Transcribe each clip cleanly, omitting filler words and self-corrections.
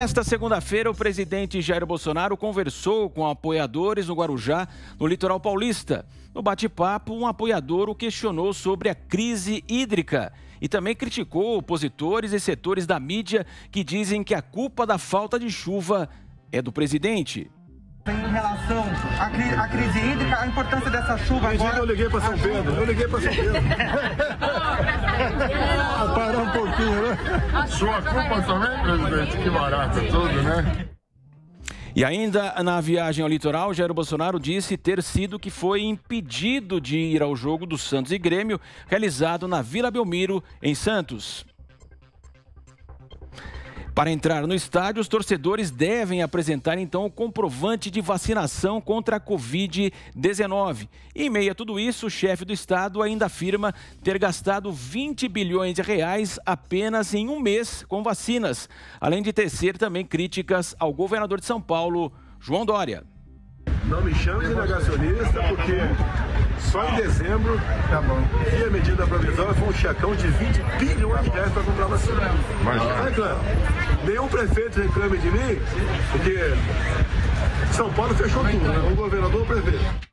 Nesta segunda-feira, o presidente Jair Bolsonaro conversou com apoiadores no Guarujá, no litoral paulista. No bate-papo, um apoiador o questionou sobre a crise hídrica e também criticou opositores e setores da mídia que dizem que a culpa da falta de chuva é do presidente. Em relação à crise hídrica, a importância dessa chuva agora... Eu liguei para São Pedro, Parar um pouquinho, né? Sua culpa também, presidente? Que barato tudo, né? E ainda na viagem ao litoral, Jair Bolsonaro disse ter sido que foi impedido de ir ao jogo do Santos e Grêmio, realizado na Vila Belmiro, em Santos. Para entrar no estádio, os torcedores devem apresentar, então, o comprovante de vacinação contra a Covid-19. Em meio a tudo isso, o chefe do Estado ainda afirma ter gastado 20 bilhões de reais apenas em um mês com vacinas, além de tecer também críticas ao governador de São Paulo, João Dória. Não me chame de negacionista, porque só em dezembro, e a medida provisória foi um checão de 20 bilhões de reais para comprar vacina. Mas, claro, nenhum prefeito reclame de mim, porque São Paulo fechou tudo, né? O governador, o prefeito.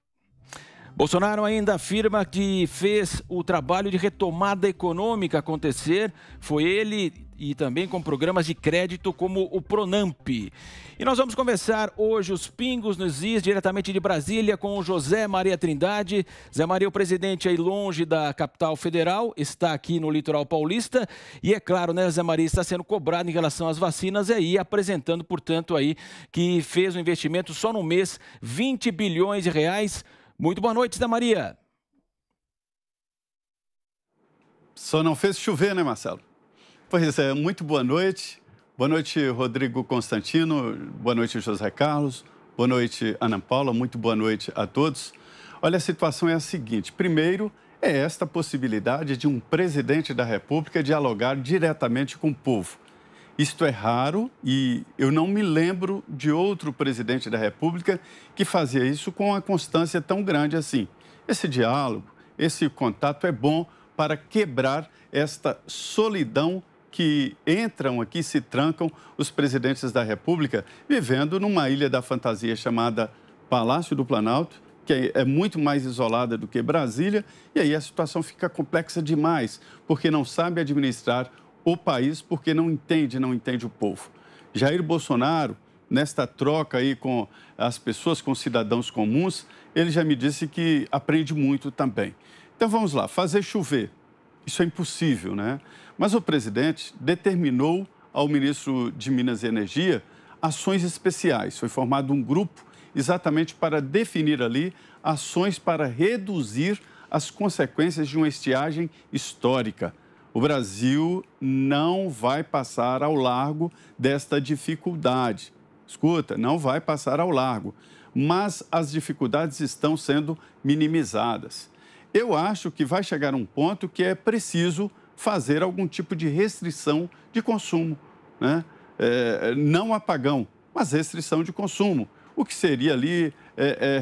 Bolsonaro ainda afirma que fez o trabalho de retomada econômica acontecer. Foi ele e também com programas de crédito como o Pronamp. E nós vamos conversar hoje os pingos nos is, diretamente de Brasília, com o José Maria Trindade. Zé Maria, o presidente aí longe da capital federal, está aqui no litoral paulista. E é claro, né, Zé Maria, está sendo cobrado em relação às vacinas e aí apresentando, portanto, aí que fez um investimento só no mês, 20 bilhões de reais. Muito boa noite, Zé Maria. Só não fez chover, né, Marcelo? Pois é, muito boa noite. Boa noite, Rodrigo Constantino. Boa noite, José Carlos. Boa noite, Ana Paula. Muito boa noite a todos. Olha, a situação é a seguinte. Primeiro, é esta possibilidade de um presidente da República dialogar diretamente com o povo. Isto é raro e eu não me lembro de outro presidente da República que fazia isso com uma constância tão grande assim. Esse diálogo, esse contato é bom para quebrar esta solidão que entram aqui, se trancam os presidentes da República vivendo numa ilha da fantasia chamada Palácio do Planalto, que é muito mais isolada do que Brasília, e aí a situação fica complexa demais, porque não sabe administrar o país, porque não entende o povo. Jair Bolsonaro, nesta troca aí com as pessoas, com cidadãos comuns, ele já me disse que aprende muito também. Então vamos lá, fazer chover, isso é impossível, né? Mas o presidente determinou ao ministro de Minas e Energia ações especiais. Foi formado um grupo exatamente para definir ali ações para reduzir as consequências de uma estiagem histórica. O Brasil não vai passar ao largo desta dificuldade. Escuta, não vai passar ao largo, mas as dificuldades estão sendo minimizadas. Eu acho que vai chegar um ponto que é preciso fazer algum tipo de restrição de consumo, né? Não apagão, mas restrição de consumo. O que seria ali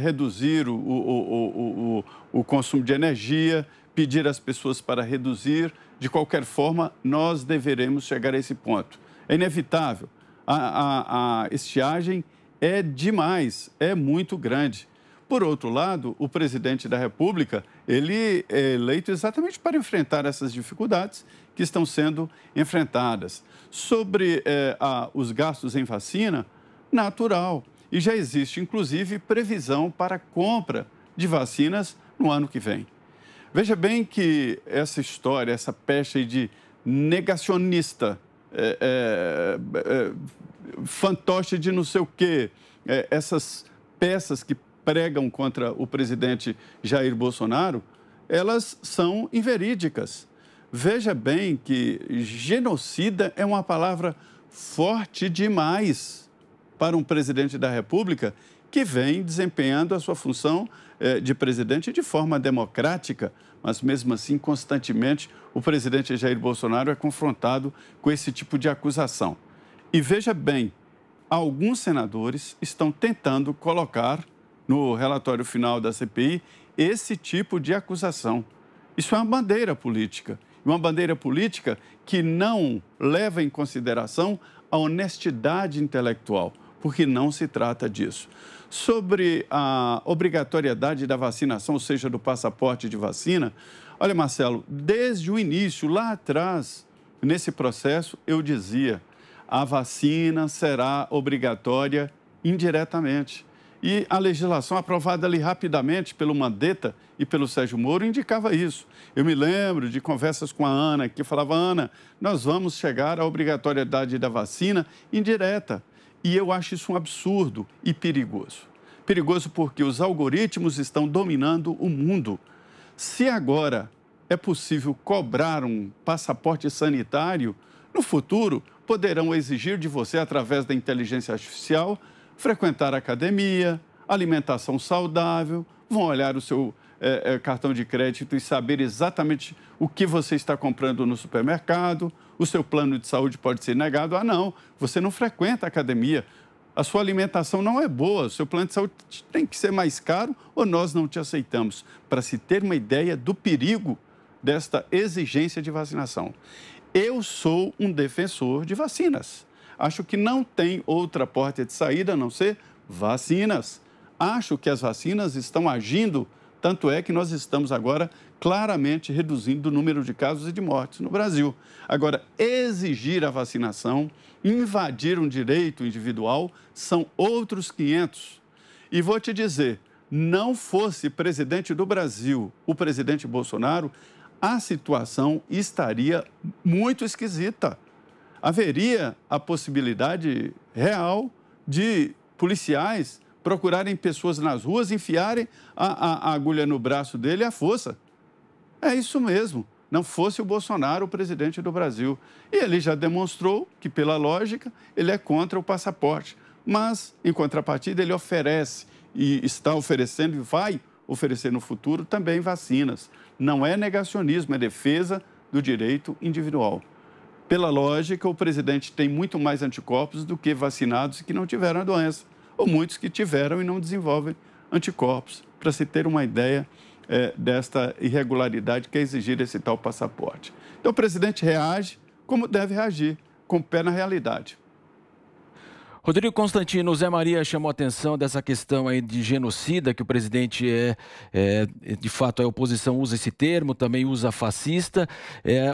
reduzir o consumo de energia, pedir às pessoas para reduzir. De qualquer forma, nós deveremos chegar a esse ponto. É inevitável. A estiagem é demais, é muito grande. Por outro lado, o presidente da República, ele é eleito exatamente para enfrentar essas dificuldades que estão sendo enfrentadas. Sobre os gastos em vacina, natural. E já existe, inclusive, previsão para a compra de vacinas no ano que vem. Veja bem que essa história, essa pecha aí de negacionista, fantoche de não sei o quê, essas peças que pregam contra o presidente Jair Bolsonaro, elas são inverídicas. Veja bem que genocida é uma palavra forte demais para um presidente da República que vem desempenhando a sua função de presidente de forma democrática, mas mesmo assim, constantemente, o presidente Jair Bolsonaro é confrontado com esse tipo de acusação. E veja bem, alguns senadores estão tentando colocar no relatório final da CPI esse tipo de acusação. Isso é uma bandeira política. Uma bandeira política que não leva em consideração a honestidade intelectual, porque não se trata disso. Sobre a obrigatoriedade da vacinação, ou seja, do passaporte de vacina, olha, Marcelo, desde o início, lá atrás, nesse processo, eu dizia, a vacina será obrigatória indiretamente. E a legislação aprovada ali rapidamente pelo Mandetta e pelo Sérgio Moro indicava isso. Eu me lembro de conversas com a Ana, que falava, Ana, nós vamos chegar à obrigatoriedade da vacina indireta. E eu acho isso um absurdo e perigoso. Perigoso porque os algoritmos estão dominando o mundo. Se agora é possível cobrar um passaporte sanitário, no futuro poderão exigir de você, através da inteligência artificial, frequentar a academia, alimentação saudável, vão olhar o seu cartão de crédito e saber exatamente o que você está comprando no supermercado, o seu plano de saúde pode ser negado. Ah, não, você não frequenta a academia, a sua alimentação não é boa, o seu plano de saúde tem que ser mais caro ou nós não te aceitamos, para se ter uma ideia do perigo desta exigência de vacinação. Eu sou um defensor de vacinas. Acho que não tem outra porta de saída a não ser vacinas. Acho que as vacinas estão agindo, tanto é que nós estamos agora claramente reduzindo o número de casos e de mortes no Brasil. Agora, exigir a vacinação, invadir um direito individual, são outros 500. E vou te dizer, não fosse presidente do Brasil, o presidente Bolsonaro, a situação estaria muito esquisita. Haveria a possibilidade real de policiais procurarem pessoas nas ruas, enfiarem a agulha no braço dele à força. É isso mesmo, não fosse o Bolsonaro o presidente do Brasil. E ele já demonstrou que, pela lógica, ele é contra o passaporte. Mas, em contrapartida, ele oferece e está oferecendo e vai oferecer no futuro também vacinas. Não é negacionismo, é defesa do direito individual. Pela lógica, o presidente tem muito mais anticorpos do que vacinados que não tiveram a doença, ou muitos que tiveram e não desenvolvem anticorpos, para se ter uma ideia desta irregularidade que é exigir esse tal passaporte. Então, o presidente reage como deve reagir, com o pé na realidade. Rodrigo Constantino, o Zé Maria chamou a atenção dessa questão aí de genocida, que o presidente de fato a oposição usa esse termo, também usa fascista.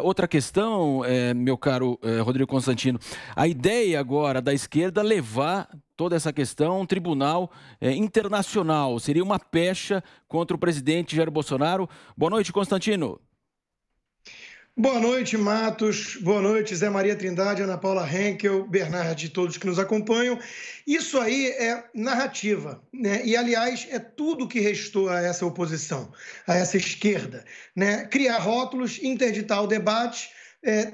Outra questão, meu caro Rodrigo Constantino, a ideia agora da esquerda levar toda essa questão a um tribunal internacional, seria uma pecha contra o presidente Jair Bolsonaro. Boa noite, Constantino. Boa noite, Matos. Boa noite, Zé Maria Trindade, Ana Paula Henkel, Bernardo e todos que nos acompanham. Isso aí é narrativa, né? E, aliás, é tudo que restou a essa oposição, a essa esquerda, né? Criar rótulos, interditar o debate,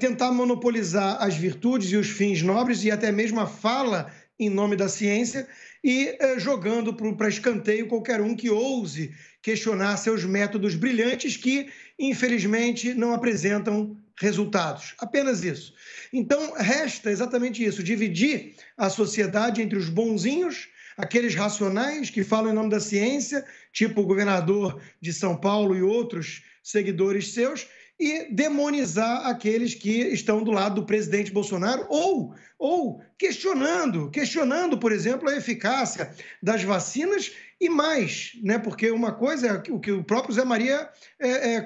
tentar monopolizar as virtudes e os fins nobres e até mesmo a fala em nome da ciência e jogando para escanteio qualquer um que ouse questionar seus métodos brilhantes que, infelizmente, não apresentam resultados. Apenas isso. Então, resta exatamente isso, dividir a sociedade entre os bonzinhos, aqueles racionais que falam em nome da ciência, tipo o governador de São Paulo e outros seguidores seus, e demonizar aqueles que estão do lado do presidente Bolsonaro ou questionando, por exemplo, a eficácia das vacinas e mais, né? Porque uma coisa é o que o próprio Zé Maria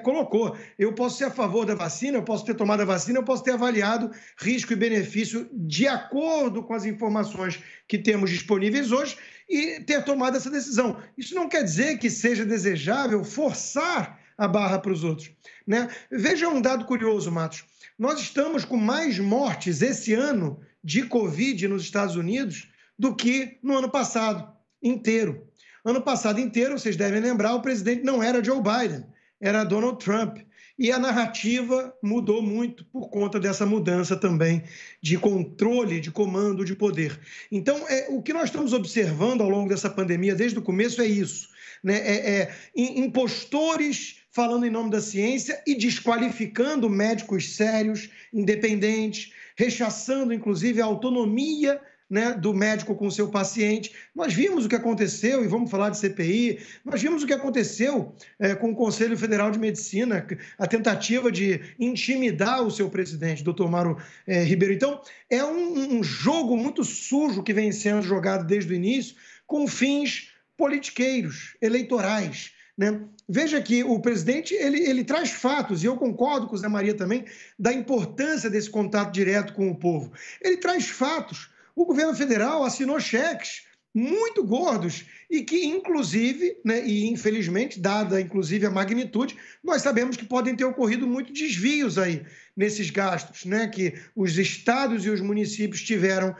colocou. Eu posso ser a favor da vacina, eu posso ter tomado a vacina, eu posso ter avaliado risco e benefício de acordo com as informações que temos disponíveis hoje e ter tomado essa decisão. Isso não quer dizer que seja desejável forçar a barra para os outros, né? Veja um dado curioso, Matos. Nós estamos com mais mortes esse ano de Covid nos Estados Unidos do que no ano passado inteiro. Ano passado inteiro, vocês devem lembrar, o presidente não era Joe Biden, era Donald Trump. E a narrativa mudou muito por conta dessa mudança também de controle, de comando, de poder. Então, o que nós estamos observando ao longo dessa pandemia, desde o começo, é isso, né? Impostores falando em nome da ciência e desqualificando médicos sérios, independentes, rechaçando, inclusive, a autonomia né, do médico com o seu paciente. Nós vimos o que aconteceu, e vamos falar de CPI, nós vimos o que aconteceu com o Conselho Federal de Medicina, a tentativa de intimidar o seu presidente, doutor Mauro Ribeiro. Então, é um jogo muito sujo que vem sendo jogado desde o início, com fins politiqueiros, eleitorais, né? Veja que o presidente ele traz fatos, e eu concordo com o Zé Maria também, da importância desse contato direto com o povo. Ele traz fatos. O governo federal assinou cheques muito gordos e que, inclusive, né, e infelizmente, dada inclusive a magnitude, nós sabemos que podem ter ocorrido muitos desvios aí nesses gastos, né, que os estados e os municípios tiveram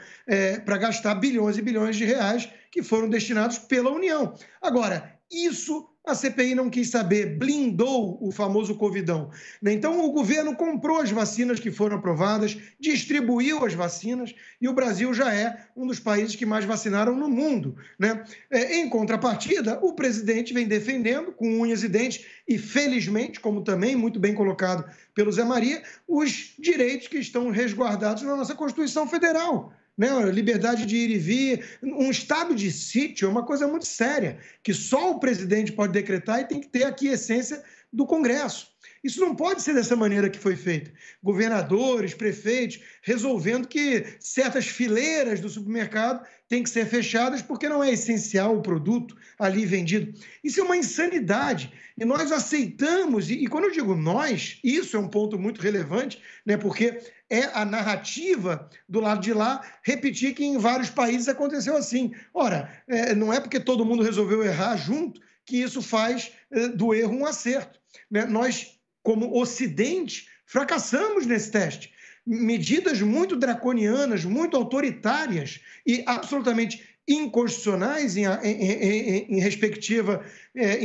para gastar bilhões e bilhões de reais que foram destinados pela União. Agora, isso a CPI não quis saber, blindou o famoso Covidão. Então, o governo comprou as vacinas que foram aprovadas, distribuiu as vacinas, e o Brasil já é um dos países que mais vacinaram no mundo, né? Em contrapartida, o presidente vem defendendo, com unhas e dentes, e felizmente, como também muito bem colocado pelo Zé Maria, os direitos que estão resguardados na nossa Constituição Federal. Né, liberdade de ir e vir, um estado de sítio é uma coisa muito séria, que só o presidente pode decretar e tem que ter a aquiescência do Congresso. Isso não pode ser dessa maneira que foi feito. Governadores, prefeitos, resolvendo que certas fileiras do supermercado têm que ser fechadas porque não é essencial o produto ali vendido. Isso é uma insanidade. E nós aceitamos, e quando eu digo nós, isso é um ponto muito relevante, né, porque é a narrativa do lado de lá repetir que em vários países aconteceu assim. Ora, não é porque todo mundo resolveu errar junto que isso faz do erro um acerto. Né? Nós, como Ocidente, fracassamos nesse teste. Medidas muito draconianas, muito autoritárias e absolutamente inconstitucionais em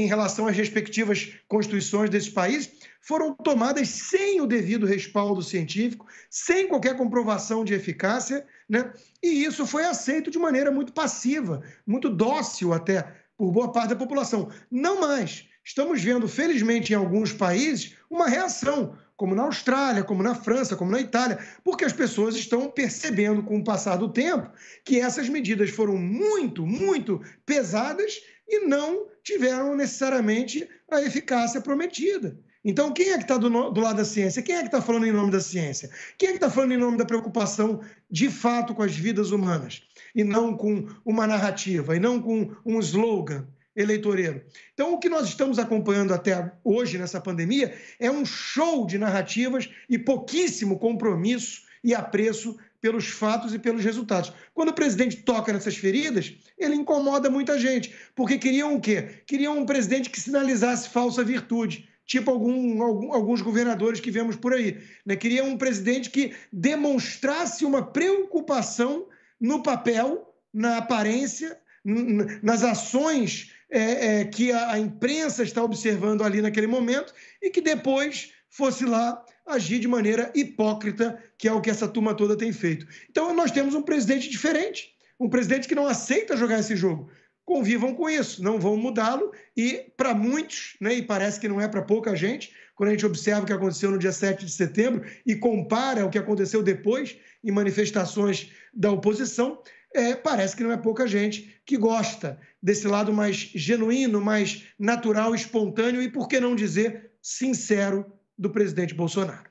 relação às respectivas constituições desses países, foram tomadas sem o devido respaldo científico, sem qualquer comprovação de eficácia, né? E isso foi aceito de maneira muito passiva, muito dócil até, por boa parte da população. Não mais. Estamos vendo, felizmente, em alguns países, uma reação, como na Austrália, como na França, como na Itália, porque as pessoas estão percebendo, com o passar do tempo, que essas medidas foram muito, muito pesadas e não tiveram necessariamente a eficácia prometida. Então, quem é que está do lado da ciência? Quem é que está falando em nome da ciência? Quem é que está falando em nome da preocupação, de fato, com as vidas humanas? E não com uma narrativa, e não com um slogan eleitoreiro. Então, o que nós estamos acompanhando até hoje nessa pandemia é um show de narrativas e pouquíssimo compromisso e apreço pelos fatos e pelos resultados. Quando o presidente toca nessas feridas, ele incomoda muita gente, porque queriam o quê? Queriam um presidente que sinalizasse falsa virtude, tipo alguns governadores que vemos por aí. Né? Queriam um presidente que demonstrasse uma preocupação no papel, na aparência, nas ações que a imprensa está observando ali naquele momento e que depois fosse lá agir de maneira hipócrita, que é o que essa turma toda tem feito. Então, nós temos um presidente diferente, um presidente que não aceita jogar esse jogo. Convivam com isso, não vão mudá-lo e para muitos, né, e parece que não é para pouca gente, quando a gente observa o que aconteceu no dia 7 de setembro e compara o que aconteceu depois em manifestações da oposição, parece que não é pouca gente que gosta desse lado mais genuíno, mais natural, espontâneo e, por que não dizer, sincero do presidente Bolsonaro.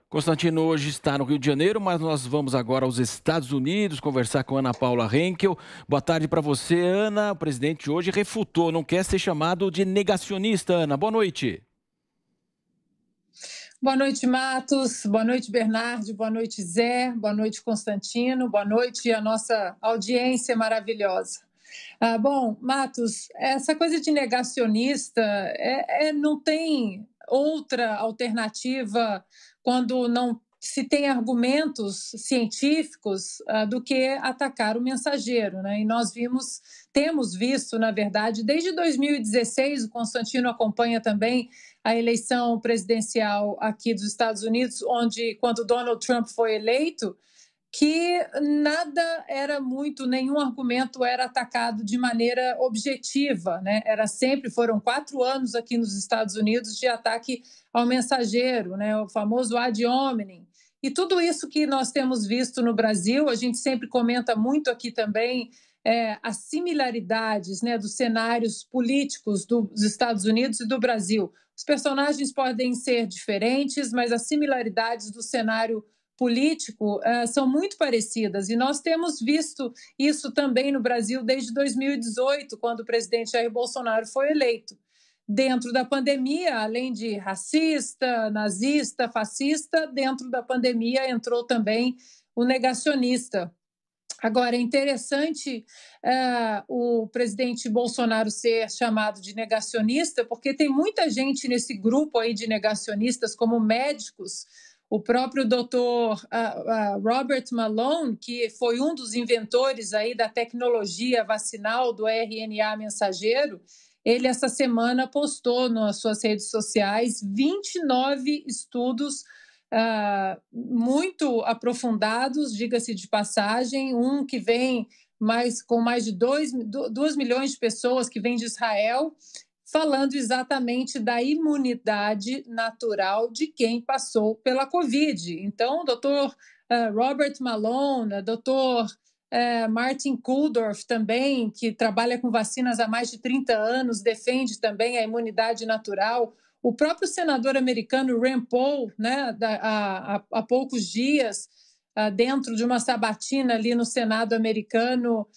Constantino hoje está no Rio de Janeiro, mas nós vamos agora aos Estados Unidos conversar com Ana Paula Henkel. Boa tarde para você, Ana. O presidente hoje refutou, não quer ser chamado de negacionista, Ana. Boa noite. Boa noite, Matos. Boa noite, Bernardo. Boa noite, Zé. Boa noite, Constantino. Boa noite a nossa audiência maravilhosa. Bom, Matos, essa coisa de negacionista não tem outra alternativa quando não se tem argumentos científicos do que atacar o mensageiro, né? E nós temos visto, na verdade, desde 2016, o Constantino acompanha também a eleição presidencial aqui dos Estados Unidos, quando Donald Trump foi eleito, que nenhum argumento era atacado de maneira objetiva, né? Foram 4 anos aqui nos Estados Unidos de ataque ao mensageiro, né? O famoso ad hominem. E tudo isso que nós temos visto no Brasil, a gente sempre comenta muito aqui também, as similaridades, né, dos cenários políticos dos Estados Unidos e do Brasil. Os personagens podem ser diferentes, mas as similaridades do cenário político são muito parecidas. E nós temos visto isso também no Brasil desde 2018, quando o presidente Jair Bolsonaro foi eleito. Dentro da pandemia, além de racista, nazista, fascista, dentro da pandemia entrou também o negacionista. Agora, é interessante o presidente Bolsonaro ser chamado de negacionista, porque tem muita gente nesse grupo aí de negacionistas, como médicos. O próprio doutor Robert Malone, que foi um dos inventores aí da tecnologia vacinal do RNA mensageiro, ele essa semana postou nas suas redes sociais 29 estudos muito aprofundados, diga-se de passagem, um que vem com mais de 2 milhões de pessoas, que vem de Israel, falando exatamente da imunidade natural de quem passou pela Covid. Então, o doutor Robert Malone, doutor Martin Kulldorff também, que trabalha com vacinas há mais de 30 anos, defende também a imunidade natural. O próprio senador americano Rand Paul, né, há poucos dias, dentro de uma sabatina ali no Senado americano,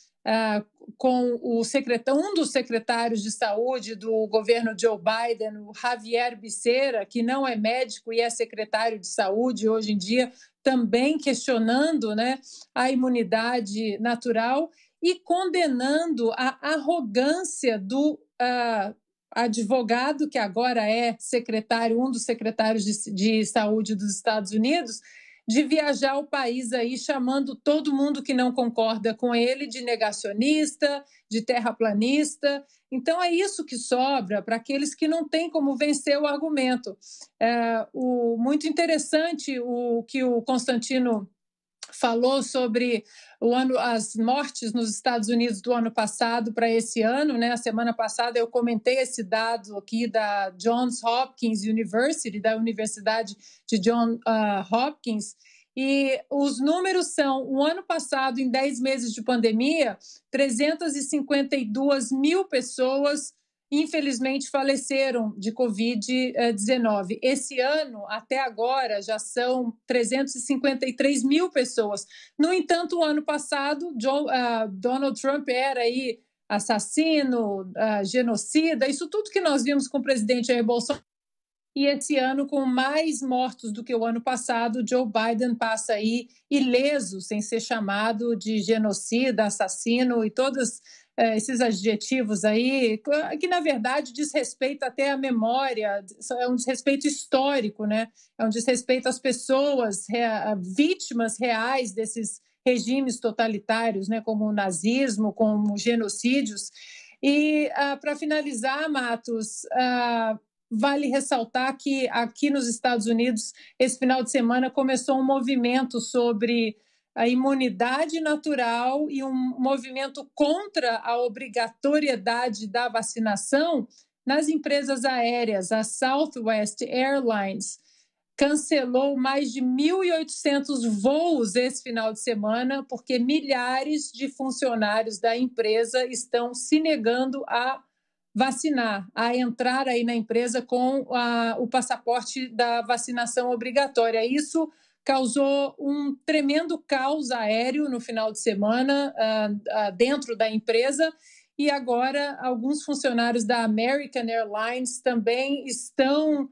com um dos secretários de saúde do governo Joe Biden, o Javier Becerra, que não é médico e é secretário de saúde hoje em dia, também questionando, né, a imunidade natural e condenando a arrogância do advogado, que agora é um dos secretários de saúde dos Estados Unidos, de viajar ao país aí chamando todo mundo que não concorda com ele de negacionista, de terraplanista. Então, é isso que sobra para aqueles que não têm como vencer o argumento. Muito interessante o que o Constantino falou sobre as mortes nos Estados Unidos do ano passado para esse ano, né? A semana passada eu comentei esse dado aqui da Johns Hopkins University, da Universidade de Johns Hopkins, e os números são, o ano passado, em 10 meses de pandemia, 352 mil pessoas infelizmente faleceram de Covid-19. Esse ano, até agora, já são 353 mil pessoas. No entanto, o ano passado, Donald Trump era aí assassino, genocida, isso tudo que nós vimos com o presidente Jair Bolsonaro. E esse ano, com mais mortos do que o ano passado, Joe Biden passa aí ileso, sem ser chamado de genocida, assassino e todos esses adjetivos aí, que na verdade diz respeito até à memória, é um desrespeito histórico, né? É um desrespeito às pessoas, vítimas reais desses regimes totalitários, né? Como o nazismo, como genocídios. E para finalizar, Matos, vale ressaltar que aqui nos Estados Unidos, esse final de semana, começou um movimento sobre a imunidade natural e um movimento contra a obrigatoriedade da vacinação nas empresas aéreas. A Southwest Airlines cancelou mais de 1.800 voos esse final de semana porque milhares de funcionários da empresa estão se negando a vacinar, a entrar aí na empresa com o passaporte da vacinação obrigatória. Isso causou um tremendo caos aéreo no final de semana dentro da empresa, e agora alguns funcionários da American Airlines também estão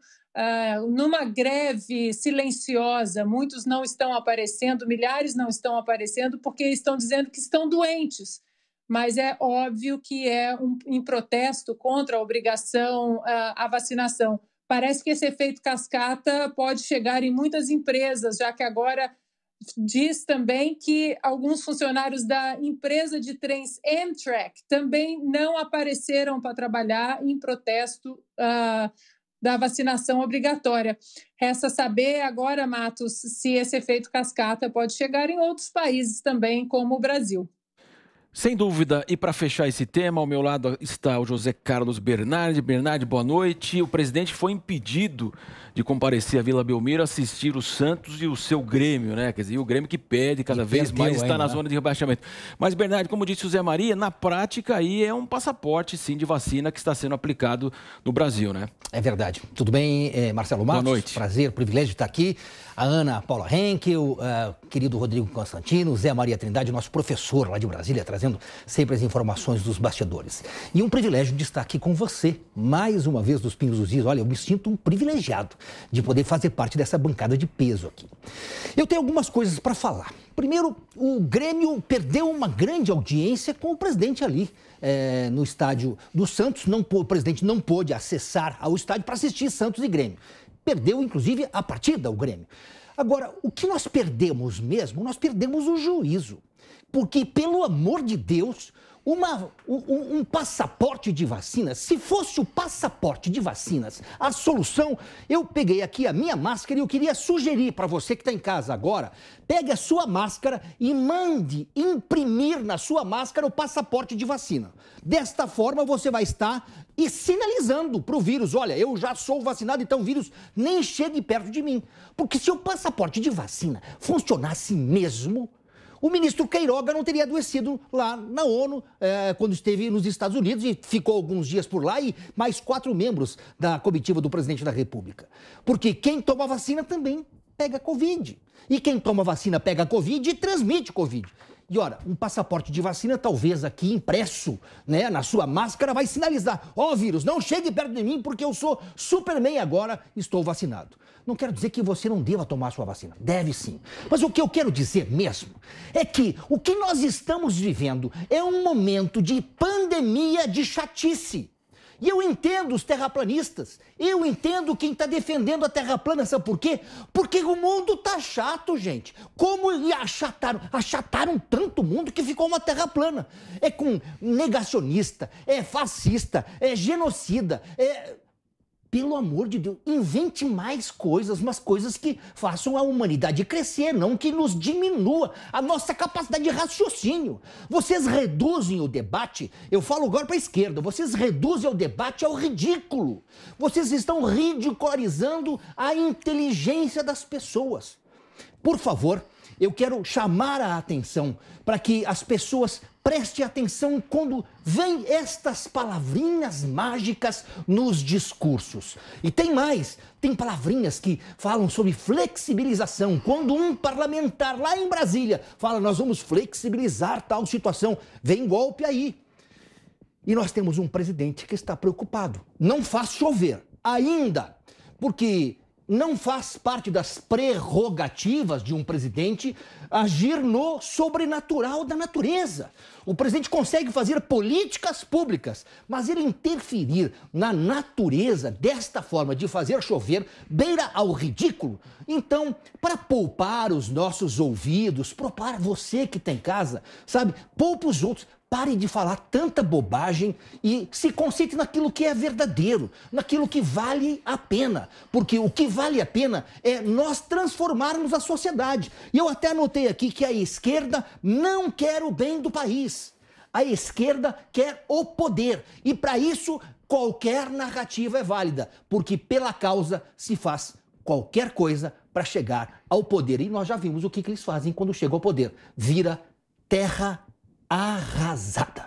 numa greve silenciosa. Muitos não estão aparecendo, milhares não estão aparecendo porque estão dizendo que estão doentes. Mas é óbvio que é em protesto contra a obrigação à vacinação. Parece que esse efeito cascata pode chegar em muitas empresas, já que agora diz também que alguns funcionários da empresa de trens Amtrak também não apareceram para trabalhar em protesto da vacinação obrigatória. Resta saber agora, Matos, se esse efeito cascata pode chegar em outros países também, como o Brasil. Sem dúvida, e para fechar esse tema, ao meu lado está o José Carlos Bernardi. Bernardi, boa noite. O presidente foi impedido de comparecer à Vila Belmiro assistir o Santos e o seu Grêmio, né? Quer dizer, o Grêmio que perde cada vez mais, está na zona de rebaixamento. Mas, Bernardi, como disse o Zé Maria, na prática aí é um passaporte, sim, de vacina que está sendo aplicado no Brasil, né? É verdade. Tudo bem, Marcelo Matos? Boa noite. Prazer, privilégio de estar aqui. A Ana Paula Henkel, querido Rodrigo Constantino, Zé Maria Trindade, nosso professor lá de Brasília, trazendo sempre as informações dos bastidores. E um privilégio de estar aqui com você, mais uma vez, dos Pingos dos Is. Olha, eu me sinto um privilegiado de poder fazer parte dessa bancada de peso aqui. Eu tenho algumas coisas para falar. Primeiro, o Grêmio perdeu uma grande audiência com o presidente ali no estádio do Santos. O presidente não pôde acessar ao estádio para assistir Santos e Grêmio. Perdeu, inclusive, a partida, o Grêmio. Agora, o que nós perdemos mesmo? Nós perdemos o juízo. Porque, pelo amor de Deus, um passaporte de vacinas, se fosse o passaporte de vacinas a solução, eu peguei aqui a minha máscara e eu queria sugerir para você que está em casa agora, pegue a sua máscara e mande imprimir na sua máscara o passaporte de vacina. Desta forma, você vai estar sinalizando para o vírus, olha, eu já sou vacinado, então o vírus nem chegue perto de mim. Porque se o passaporte de vacina funcionasse mesmo, o ministro Queiroga não teria adoecido lá na ONU quando esteve nos Estados Unidos e ficou alguns dias por lá, e mais 4 membros da comitiva do presidente da República. Porque quem toma vacina também pega Covid. E quem toma vacina pega Covid e transmite Covid. E, ora, um passaporte de vacina, talvez aqui impresso, né, na sua máscara, vai sinalizar: ó, vírus, não chegue perto de mim porque eu sou Superman agora, estou vacinado. Não quero dizer que você não deva tomar a sua vacina. Deve sim. Mas o que eu quero dizer mesmo é que o que nós estamos vivendo é um momento de pandemia de chatice. E eu entendo os terraplanistas, eu entendo quem está defendendo a terra plana, sabe por quê? Porque o mundo tá chato, gente. Como achataram tanto o mundo que ficou uma terra plana. É com negacionista, é fascista, é genocida, Pelo amor de Deus, invente mais coisas, mas coisas que façam a humanidade crescer, não que nos diminua a nossa capacidade de raciocínio. Vocês reduzem o debate, eu falo agora para a esquerda, vocês reduzem o debate ao ridículo. Vocês estão ridicularizando a inteligência das pessoas. Por favor, eu quero chamar a atenção para que as pessoas prestem atenção quando vem estas palavrinhas mágicas nos discursos. E tem mais, tem palavrinhas que falam sobre flexibilização. Quando um parlamentar lá em Brasília fala, nós vamos flexibilizar tal situação, vem golpe aí. E nós temos um presidente que está preocupado. Não faz chover ainda, porque não faz parte das prerrogativas de um presidente agir no sobrenatural da natureza. O presidente consegue fazer políticas públicas, mas ele interferir na natureza desta forma de fazer chover beira ao ridículo. Então, para poupar os nossos ouvidos, poupar você que está em casa, sabe, poupa os outros. Pare de falar tanta bobagem e se concentre naquilo que é verdadeiro, naquilo que vale a pena. Porque o que vale a pena é nós transformarmos a sociedade. E eu até anotei aqui que a esquerda não quer o bem do país. A esquerda quer o poder. E para isso, qualquer narrativa é válida. Porque pela causa se faz qualquer coisa para chegar ao poder. E nós já vimos o que eles fazem quando chegam ao poder. Vira terra arrasada.